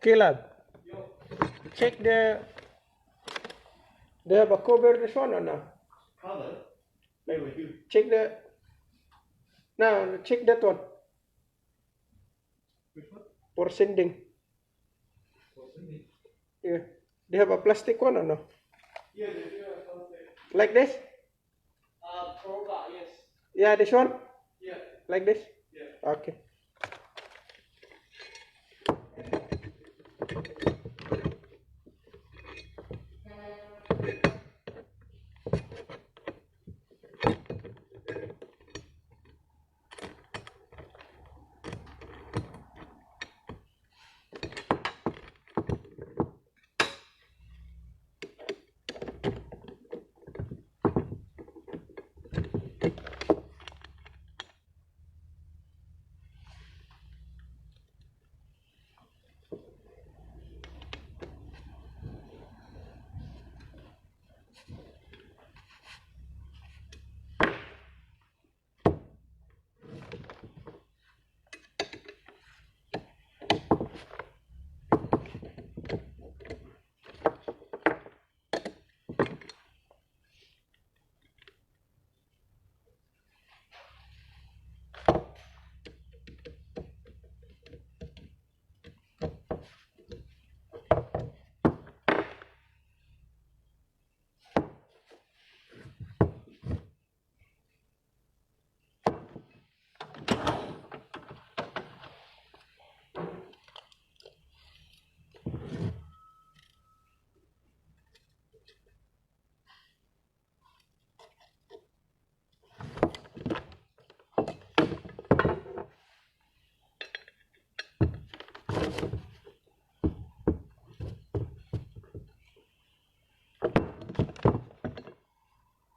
Caleb, check they have a cover this one or no? Father, Check check that one which one? for sending. For sending. Yeah, they have a plastic one or no? Yeah, they do have something. Like this? Yes. Yeah, this one? Yeah. Like this? Yeah. Okay.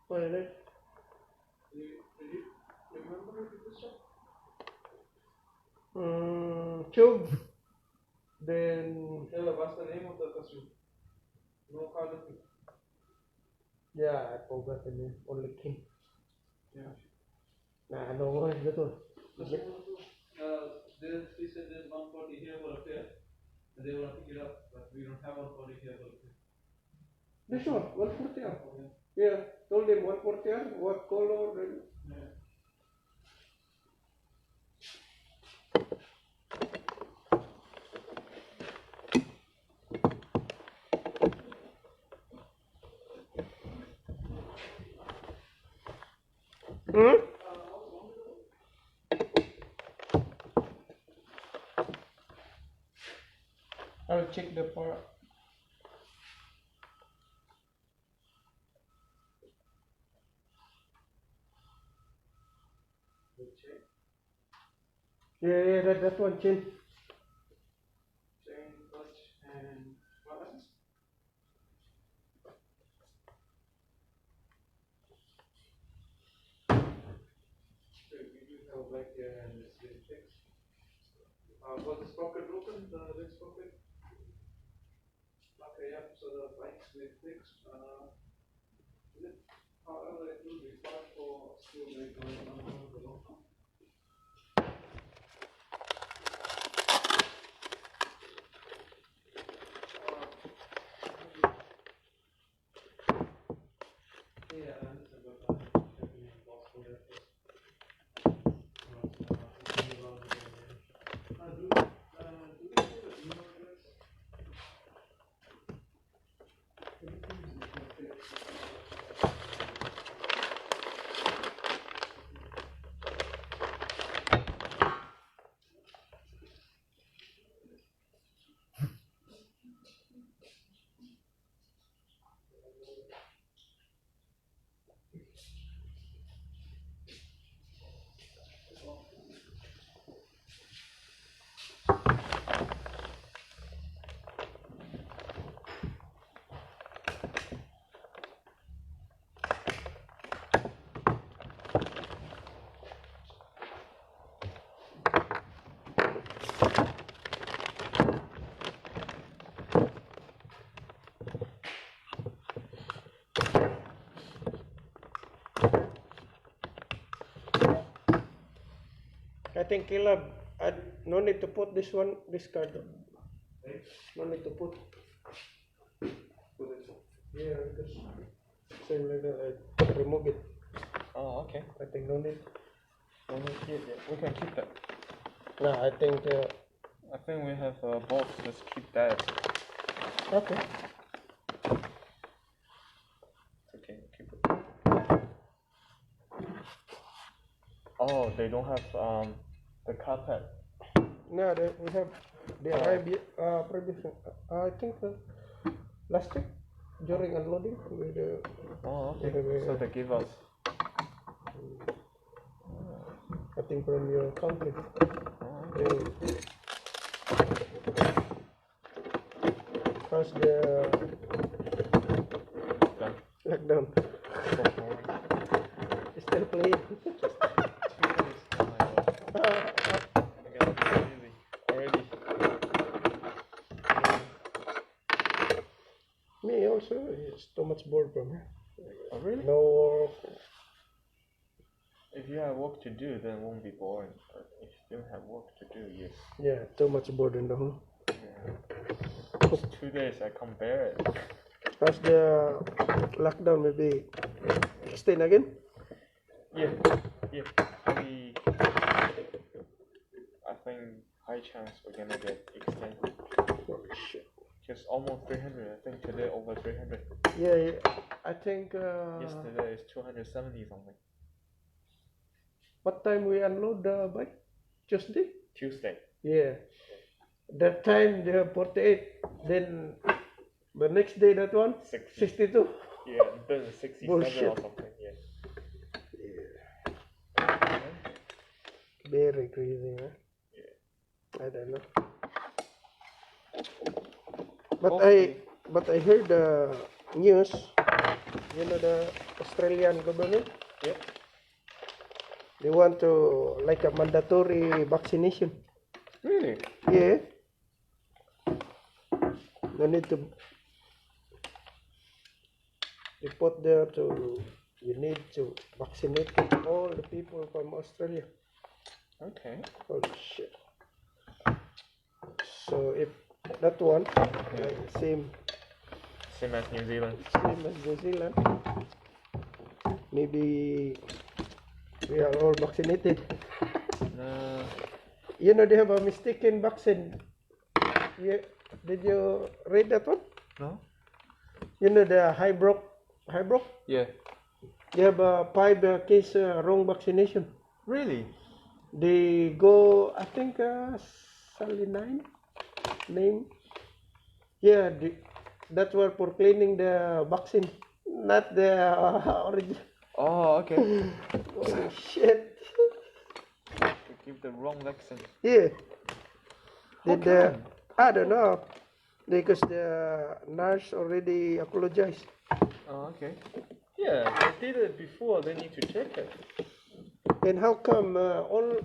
What is it? Remember this one? Tube. Then Yeah, what's the name of the customer? No color. yeah, I forgot the name. Only King. Yeah. Nah, no one is that one. He said there's 140 here for a pair. And they want to pick it up, but we don't have 140 here for a pair. This one, 140. Yeah, told them 140. What color? And Yeah. I'll check the part. Yeah, that one change. Chain, clutch, and what else? So we do have like this little fix. Was the sprocket broken? The red sprocket? Okay, yeah. So the bikes will fix. Is it? However, it will be far for still like the long term. Yeah, this is about checking possible airports. Do we have an email address? I think Caleb, no need to put this card. No need to put. Yeah, just same like that. I remove it. Oh, okay. I think no need. We can keep that. No, I think. I think we have a box. Let's keep that. Okay. Okay, keep it. Oh, they don't have the carpet. No, we have the previous. I think last week during unloading with the. Oh, okay. So they give us. I think from your company. Oh, okay. How's the Done. lockdown? So boring. Still playing. 2 days. Oh my god. I gotta be busy already. Me also. It's too much bored from here. Oh really? No work. If you have work to do, then it won't be boring. But if you don't have work to do, yes. Yeah, too much bored in the home. Yeah. It's 2 days. I can't bear it. How's the lockdown? Maybe extend again? Yeah. Yeah. Maybe. I think high chance we're gonna get extended. Oh shit. Just almost 300. I think today over 300. Yeah, I think. Yesterday is 270 something. What time we unload the bike? Tuesday? Tuesday. Yeah. That time they have 48. Then the next day that one 60. 62. Yeah, then 67 Bullshit. or something. Yeah. Very crazy, huh? Yeah. I don't know. But Hopefully. I heard the news. You know the Australian government. Yeah. They want to like a mandatory vaccination. Really? Yeah. No need to. They put there to. You need to vaccinate all the people from Australia. Okay. Holy shit. So if that one, like same Same as New Zealand. as New Zealand, maybe we are all vaccinated. You know they have a mistaken vaccine. Yeah, did you read that one? No? You know the Highbrook? Yeah. They have a 5 case wrong vaccination. Really? They go, I think, Salinine name. Yeah, that were for cleaning the vaccine, not the origin. Oh, okay. Holy shit. To give the wrong vaccine. Yeah. How Did come? I don't know, because the nurse already apologized. Oh, okay. Yeah, they did it before. They need to check it. And how come all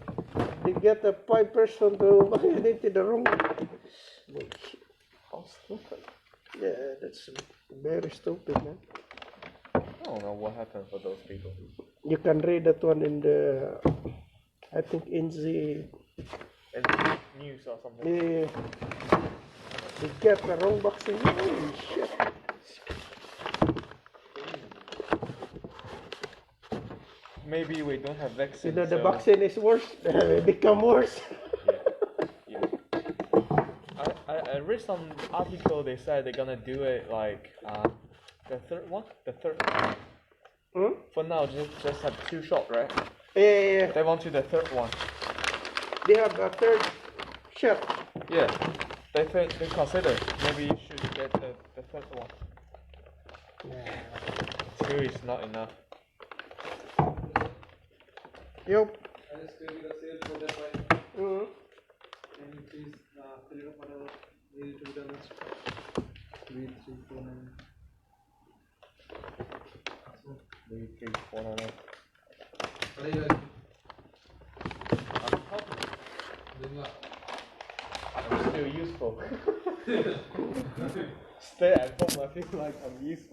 they get a 5 person to vaccinate the wrong? Bullshit. How stupid. Yeah, that's very stupid, man. I don't know what happened for those people. You can read that one in the, I think in the News or something. they get the wrong vaccine. Holy shit. Maybe we don't have vaccine. You know, the so- vaccine is worse. It become worse. Yeah. I read some article. They said they're gonna do it like the third one. Hmm? For now, just have 2 shots, right? Yeah. They want to the third one. They have a 3rd shot. Yeah. They consider maybe you should get the third one. 2 is not enough. Yup. I just gave you the sales for that one. Mm-hmm. Can you please fill it up whatever needed to be done next? 3, 3, 4, 9. 3, 3, 4, 9. Play lagi. I'm helping. Dengar. I'm still useful. Stay at home, I feel like I'm useful.